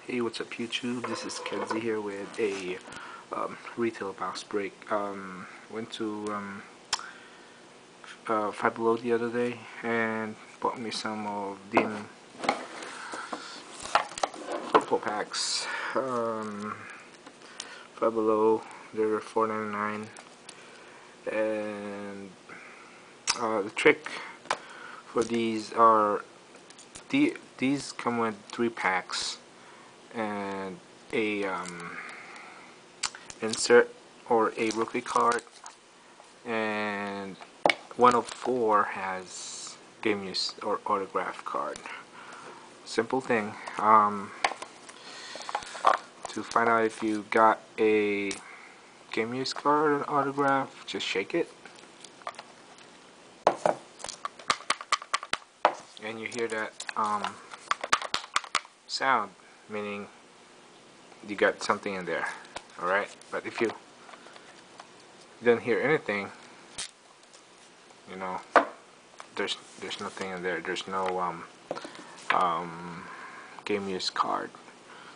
Hey, what's up YouTube? This is Kenzie here with a retail box break. Went to Five Below the other day and bought me some of them purple packs. Five Below, they're $4.99, and the trick for these are these come with 3 packs and a insert or a rookie card, and one of 4 has game use or autograph card. Simple thing. To find out if you got a game use card or autograph, just shake it and you hear that sound, meaning you got something in there. Alright, but if you don't hear anything, you know, there's nothing in there. There's no game use card.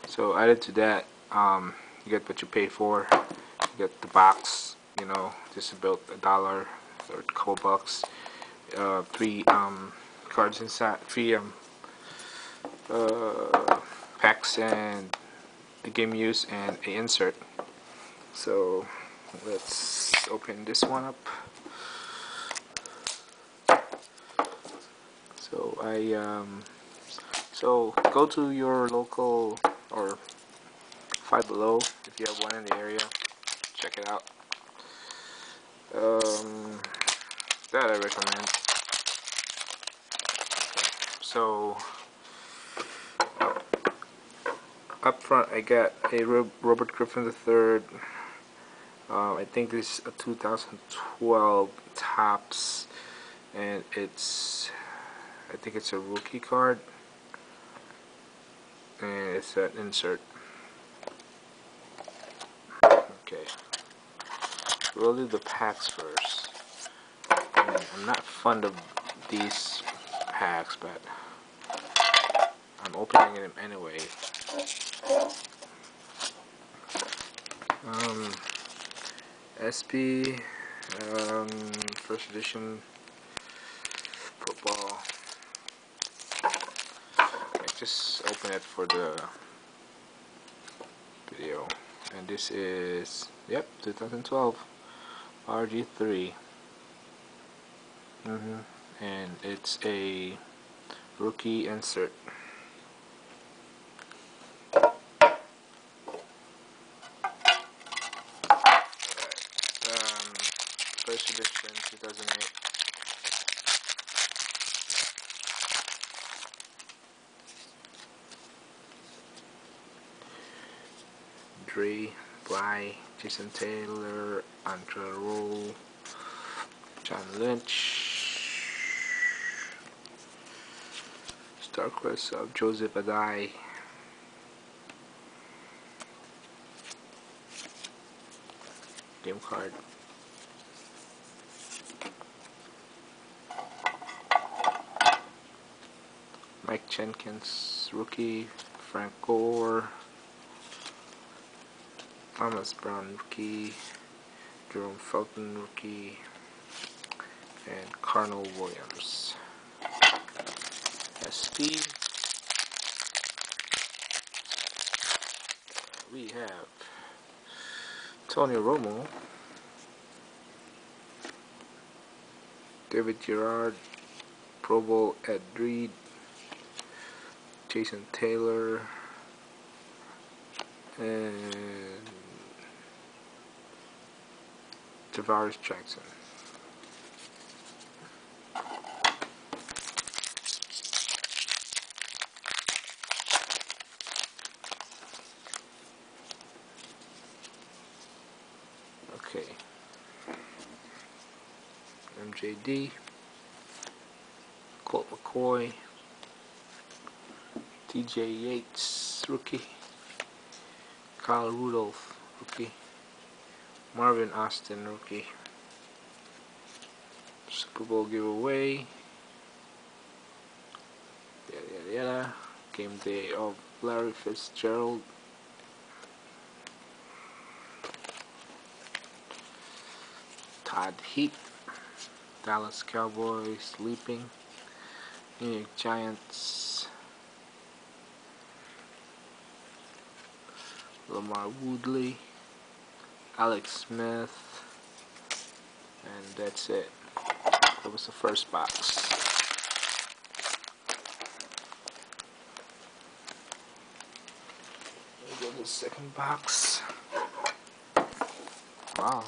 So added to that, you get what you pay for. You get the box, you know, just about $1 or a couple bucks. 3 cards inside, 3 packs, and a game use and a insert. So let's open this one up. So go to your local or Five Below if you have one in the area. Check it out. That I recommend. Okay. So up front, I got a Robert Griffin III. I think this is a 2012 Topps, and I think it's a rookie card, and it's an insert. Okay, we'll do the packs first. And I'm not fond of these packs, but I'm opening them anyway. SP first edition football. Okay, just open it for the video. And this is, yep, 2012 RG3. And it's a rookie insert. First edition 2008. Dre, Bly, Jason Taylor, Andrea Rowe, John Lynch, Star Quest of Joseph Adai, game card, Mike Jenkins rookie, Frank Gore, Thomas Brown rookie, Jerome Felton rookie, and Carnell Williams. SP, we have Tony Romo, David Gerard, Pro Bowl Ed Reed, Jason Taylor, and Tavares Jackson. Okay. MJD, Colt McCoy, TJ Yates rookie, Kyle Rudolph rookie, Marvin Austin rookie, Super Bowl giveaway, yada yada yada, game day of Larry Fitzgerald, Todd Heap, Dallas Cowboys, Sleeping, New York Giants, Lamar Woodley, Alex Smith, and that's it. That was the first box. Let me go to the second box. Wow.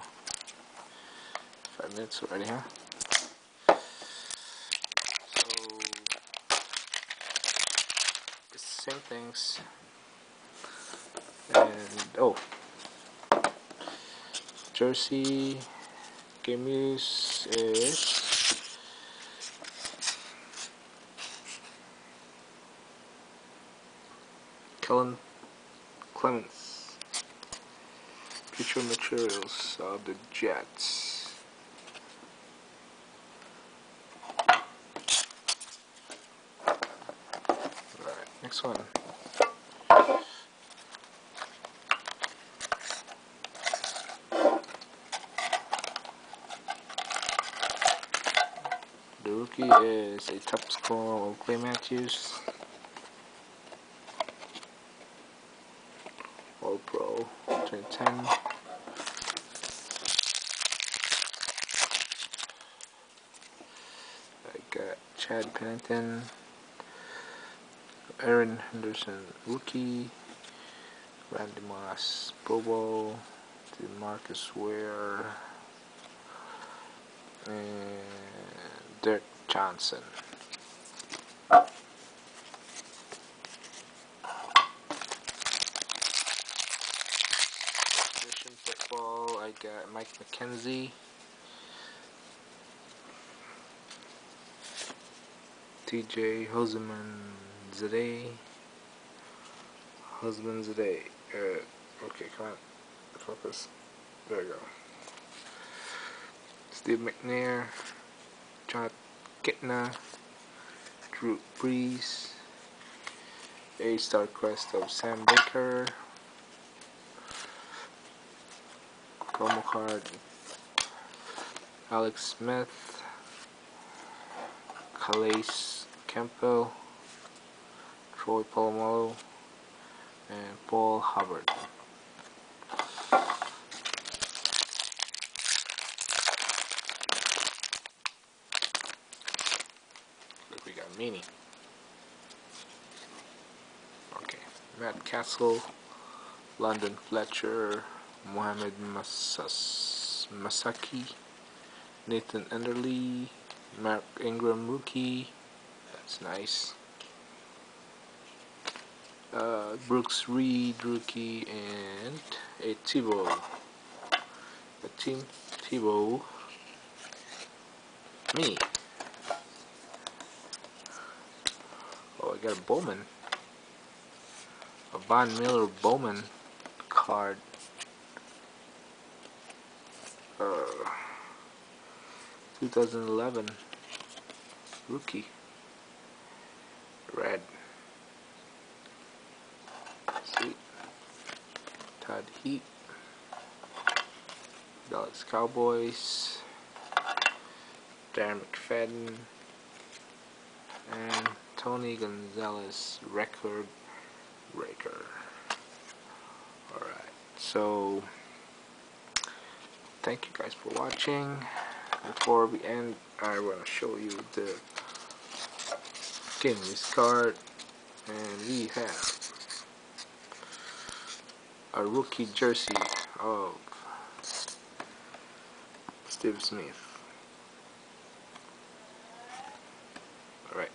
5 minutes already, huh? So, it's the same things. And, oh. Jersey game use is Kellen Clemens. Future materials of the Jets. Alright, next one. The rookie is a top scorer of Clay Matthews. All Pro 2010. I got Chad Pennington, Aaron Henderson rookie, Randy Moss Pro Bowl, Marcus Ware, and Dirk Johnson. Position football, I got Mike McKenzie, TJ Husman-Zadeh. Okay, come on, focus. There you go. Steve McNair, John Kitna, Drew Brees, A-Star Quest of Sam Baker, promo card, Alex Smith, Calais Campbell, Troy Polamalu, and Paul Hubbard. Look, we got Meanie. Okay, Matt Castle, London Fletcher, Mohamed Masaki, Nathan Enderle, Mark Ingram rookie. That's nice. Brooks Reed rookie, and a Tebow. A Team Tebow Mini. Oh, I got a Bowman. A Von Miller Bowman card. 2011 rookie. Red. Sweet. Todd Heap. Dallas Cowboys. Darren McFadden. And Tony Gonzalez record breaker. Alright, so thank you guys for watching. Before we end, I want to show you the game list card, and we have a rookie jersey of Steve Smith. Alright,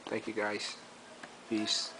thank you guys. Peace.